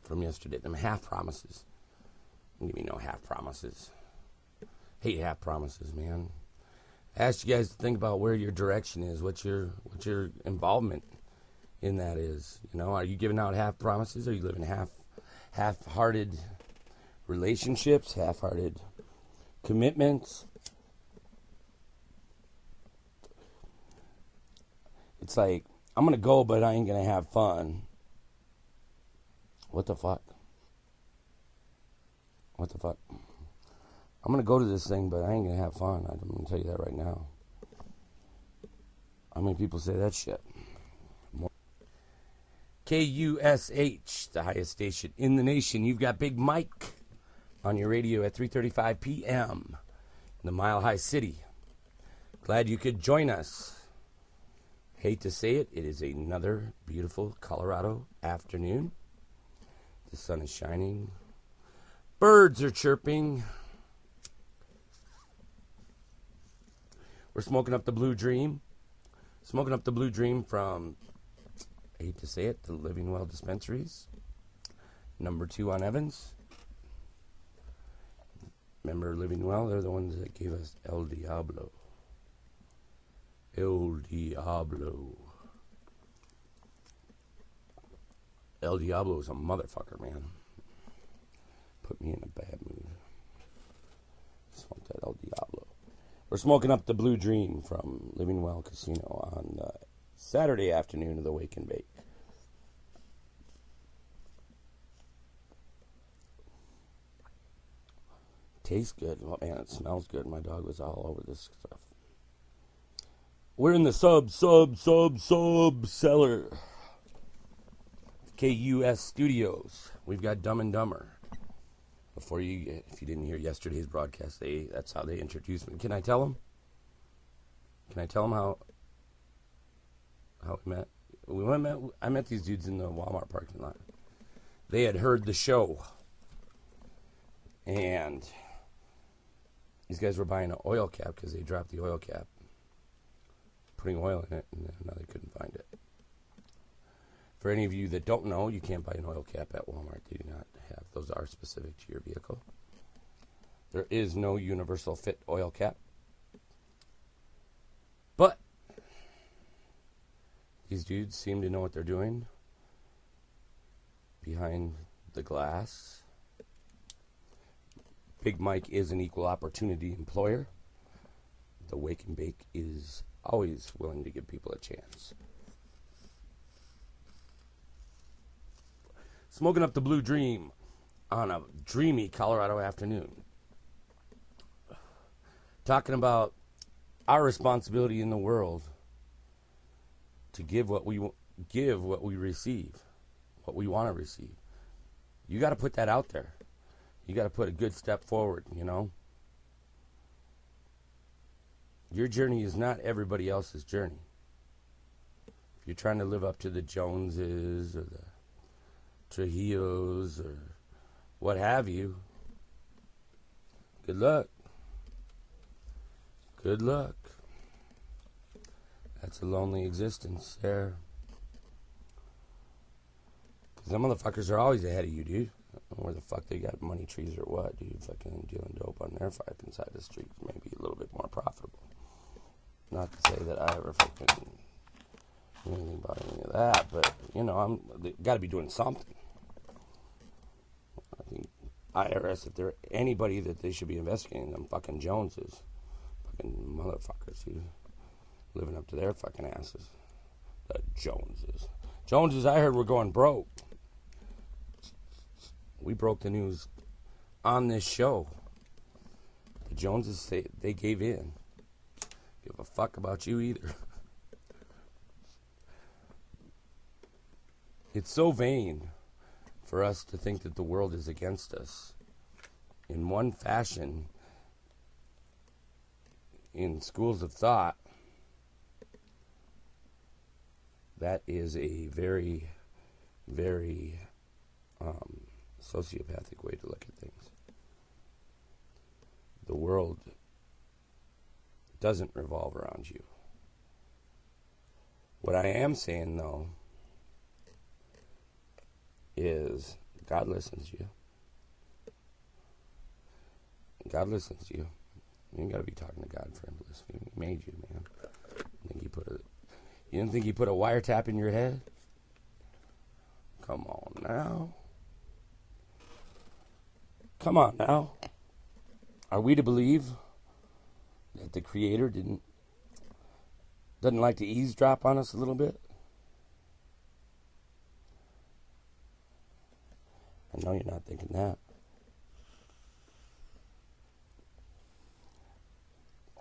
from yesterday. Them half promises. Give me no half promises. Hate half promises, man. I asked you guys to think about where your direction is, what your involvement in that is. You know, are you giving out half promises? Are you living half-hearted relationships, half-hearted commitments? It's like, I'm going to go, but I ain't going to have fun. What the fuck? What the fuck? I'm going to go to this thing, but I ain't going to have fun. I'm going to tell you that right now. How many people say that shit? KUSH, the highest station in the nation. You've got Big Mike on your radio at 3:35 p.m. in the Mile High City. Glad you could join us. Hate to say it, it is another beautiful Colorado afternoon. The sun is shining. Birds are chirping. We're smoking up the Blue Dream. Smoking up the Blue Dream from, I hate to say it, the Living Well Dispensaries. Number 2 on Evans. Remember Living Well? They're the ones that gave us El Diablo. El Diablo. El Diablo is a motherfucker, man. Put me in a bad mood. Smoke that El Diablo. We're smoking up the Blue Dream from Living Well Casino on Saturday afternoon of the Wake and Bake. Tastes good. Oh, man, it smells good. My dog was all over this stuff. We're in the sub cellar. KUS Studios. We've got Dumb and Dumber. If you didn't hear yesterday's broadcast, that's how they introduced me. Can I tell them? Can I tell them how we met? I met these dudes in the Walmart parking lot. They had heard the show, and these guys were buying an oil cap because they dropped the oil cap, putting oil in it, and now they couldn't find it. For any of you that don't know, you can't buy an oil cap at Walmart. They do not have. Those are specific to your vehicle. There is no universal fit oil cap. But these dudes seem to know what they're doing behind the glass. Big Mike is an equal opportunity employer. The Wake and Bake is always willing to give people a chance. Smoking up the Blue Dream on a dreamy Colorado afternoon. Talking about our responsibility in the world to give what we receive, what we want to receive. You got to put that out there. You got to put a good step forward, you know. Your journey is not everybody else's journey. If you're trying to live up to the Joneses or the Trujillos or what have you, good luck. Good luck. That's a lonely existence there. Because them motherfuckers are always ahead of you, dude. I don't know where the fuck they got money trees or what, dude. Fucking dealing dope on their fucking side of the street. Maybe a little bit more profitable. Not to say that I ever fucking knew anything about any of that, but, you know, they got to be doing something. I think IRS, if there anybody that they should be investigating, them fucking Joneses. Fucking motherfuckers, dude. Living up to their fucking asses. The Joneses. Joneses, I heard, were going broke. We broke the news on this show. The Joneses, they gave in. Give a fuck about you either. It's so vain for us to think that the world is against us. In one fashion, in schools of thought, that is a very, very sociopathic way to look at things. The world doesn't revolve around you. What I am saying, though, is God listens to you. God listens to you. You ain't got to be talking to God for him to listen to you. He made you, man. You didn't think he put a wiretap in your head? Come on now. Come on now. Are we to believe that the Creator doesn't like to eavesdrop on us a little bit? I know you're not thinking that.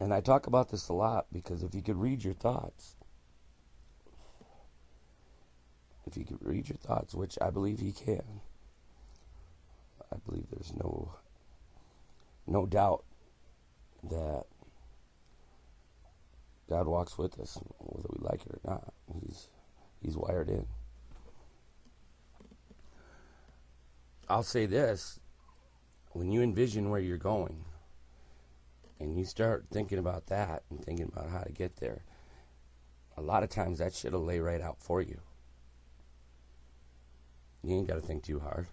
And I talk about this a lot because if you could read your thoughts, which I believe he can, I believe there's no doubt that God walks with us, whether we like it or not. He's wired in. I'll say this, when you envision where you're going, and you start thinking about that and thinking about how to get there, a lot of times that shit will lay right out for you. You ain't got to think too hard.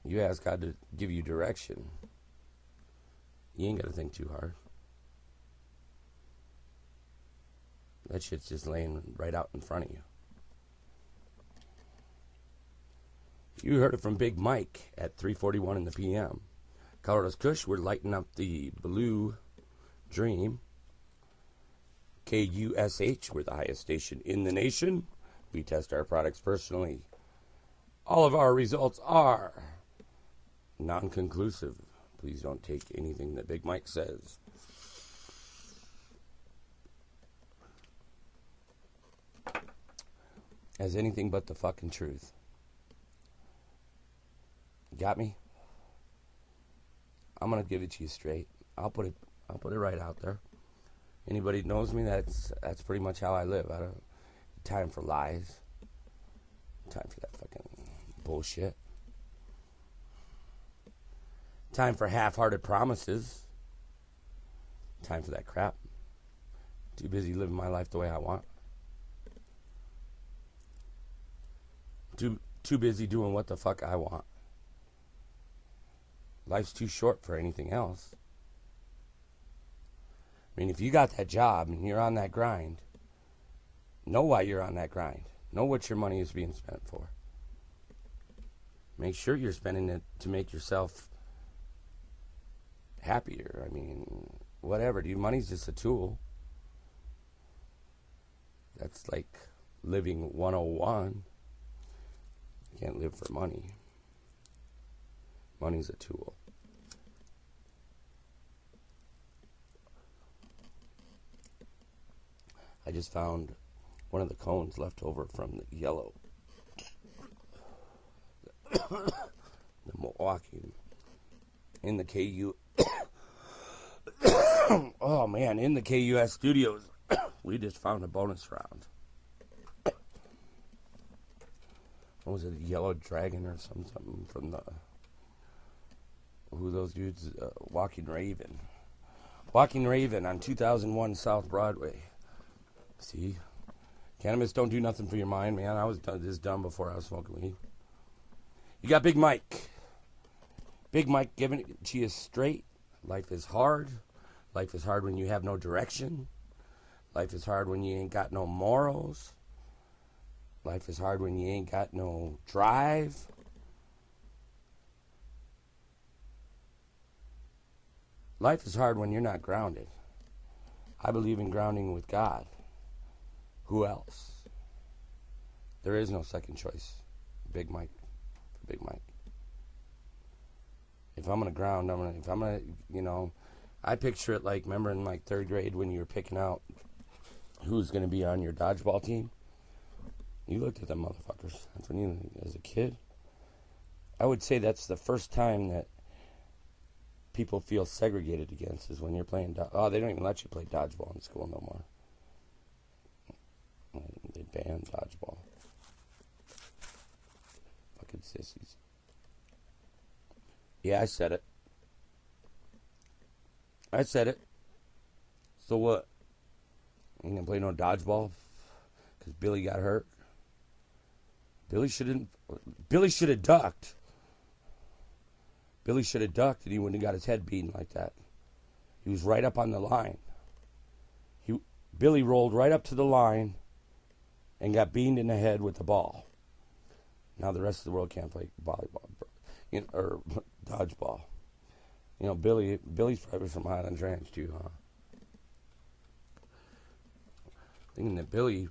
You ask God to give you direction. You ain't got to think too hard. That shit's just laying right out in front of you. You heard it from Big Mike at 3:41 in the PM. Colorado's Kush, we're lighting up the Blue Dream. KUSH, we're the highest station in the nation. We test our products personally. All of our results are non-conclusive. Please don't take anything that Big Mike says. As anything but the fucking truth. Got me? I'm gonna give it to you straight. I'll put it right out there. Anybody who knows me, that's pretty much how I live. I don't time for lies. Time for that fucking bullshit. Time for half-hearted promises. Time for that crap. Too busy living my life the way I want. Too busy doing what the fuck I want. Life's too short for anything else. I mean, if you got that job and you're on that grind, know why you're on that grind. Know what your money is being spent for. Make sure you're spending it to make yourself happier. I mean, whatever, dude. Money's just a tool. That's like living 101. You can't live for money. Money's a tool. I just found one of the cones left over from the yellow. The Milwaukee. In the KU. Oh man, in the KUS studios. We just found a bonus round. What was it, a yellow dragon or something from the... Who those dudes? Walking Raven. Walking Raven on 2001 South Broadway. See? Cannabis don't do nothing for your mind, man. I was this dumb before I was smoking weed. You got Big Mike. Big Mike giving it to you straight. Life is hard. Life is hard when you have no direction. Life is hard when you ain't got no morals. Life is hard when you ain't got no drive. Life is hard when you're not grounded. I believe in grounding with God. Who else? There is no second choice. Big Mike. Big Mike. If I'm going to ground, I picture it like, remember in like third grade when you were picking out who's going to be on your dodgeball team? You looked at them motherfuckers. That's when you, as a kid. I would say that's the first time that people feel segregated against is when you're playing they don't even let you play dodgeball in school no more. They banned dodgeball. Fucking sissies. Yeah, I said it. So what? Ain't gonna play no dodgeball because Billy got hurt? Billy should have ducked. Billy should have ducked, and he wouldn't have got his head beaten like that. He was right up on the line. Billy rolled right up to the line and got beamed in the head with the ball. Now the rest of the world can't play volleyball, or dodgeball. Billy's probably from Highlands Ranch too, huh? Thinking that Billy,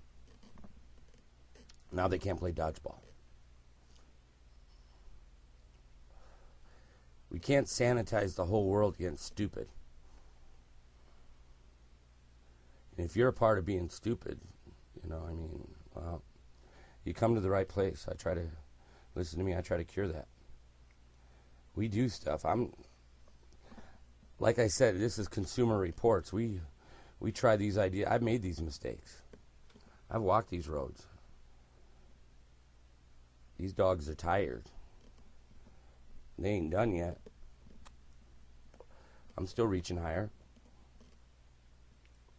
now they can't play dodgeball. We can't sanitize the whole world against stupid. And if you're a part of being stupid, well, you come to the right place. Listen to me, I try to cure that. We do stuff. Like I said, this is Consumer Reports. We try these ideas. I've made these mistakes. I've walked these roads. These dogs are tired. They ain't done yet. I'm still reaching higher.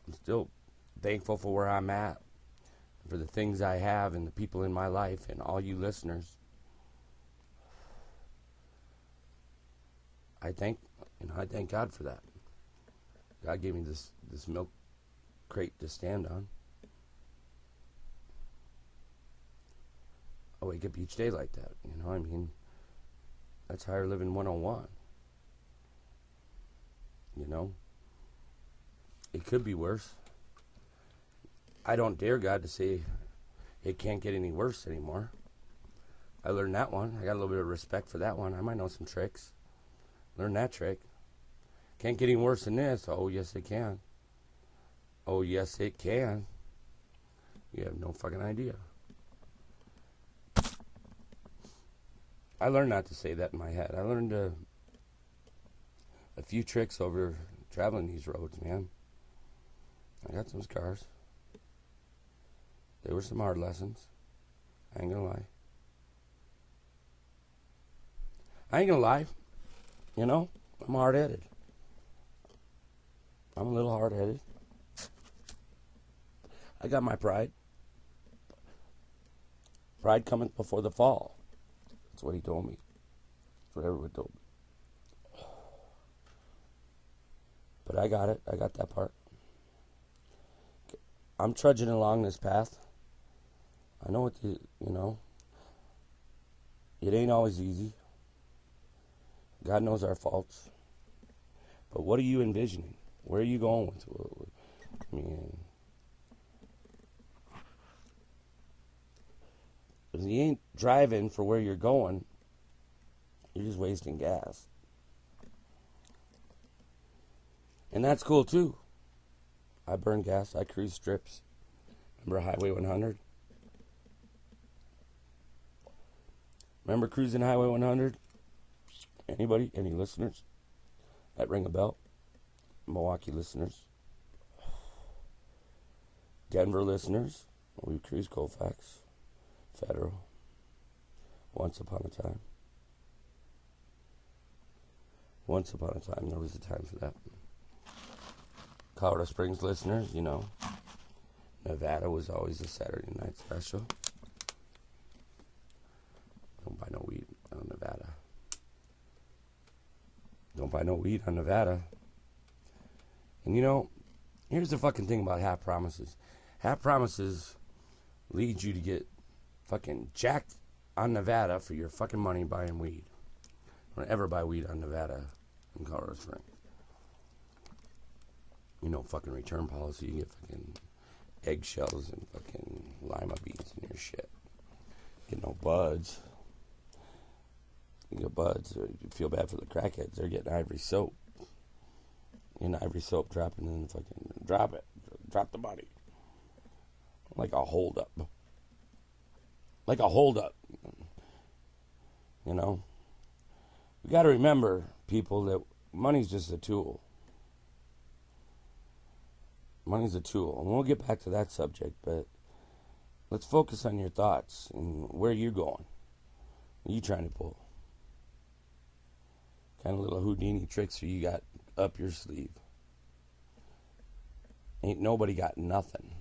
I'm still thankful for where I'm at, for the things I have and the people in my life and all you listeners. I thank God for that. God gave me this milk crate to stand on. I wake up each day like that, That's higher living 101. It could be worse. I don't dare God to say it can't get any worse anymore. I learned that one. I got a little bit of respect for that one. I might know some tricks. Learn that trick. Can't get any worse than this. Oh, yes, it can. Oh, yes, it can. You have no fucking idea. I learned not to say that in my head. I learned a few tricks over traveling these roads, man. I got some scars. They were some hard lessons. I ain't gonna lie. I'm hard-headed. I'm a little hard-headed. I got my pride. Pride cometh before the fall. That's what he told me. That's what everyone told me. But I got it. I got that part. I'm trudging along this path. I know it ain't always easy. God knows our faults. But what are you envisioning? Where are you going with? If you ain't driving for where you're going, you're just wasting gas. And that's cool too. I burn gas. I cruise strips. Remember Highway 100? Remember cruising Highway 100? Anybody? Any listeners? That ring a bell? Milwaukee listeners? Denver listeners? We cruise Colfax. Federal. Once upon a time. Once upon a time, there was a time for that. Colorado Springs listeners, Nevada was always a Saturday night special. Don't buy no weed on Nevada. Don't buy no weed on Nevada. And here's the fucking thing about half promises. Half promises lead you to get fucking jacked on Nevada for your fucking money buying weed. Don't ever buy weed on Nevada in Colorado Springs. Fucking return policy. You get fucking eggshells and fucking lima beans in your shit. Get no buds. You get buds. Or you feel bad for the crackheads. They're getting ivory soap. Ivory soap dropping in the fucking... Drop it. Drop the money. Like a hold-up. Like a hold-up. We got to remember, people, that money's just a tool. Money's a tool. And we'll get back to that subject, but let's focus on your thoughts and where you're going. What are you trying to pull? Kind of little Houdini tricks you got up your sleeve. Ain't nobody got nothing.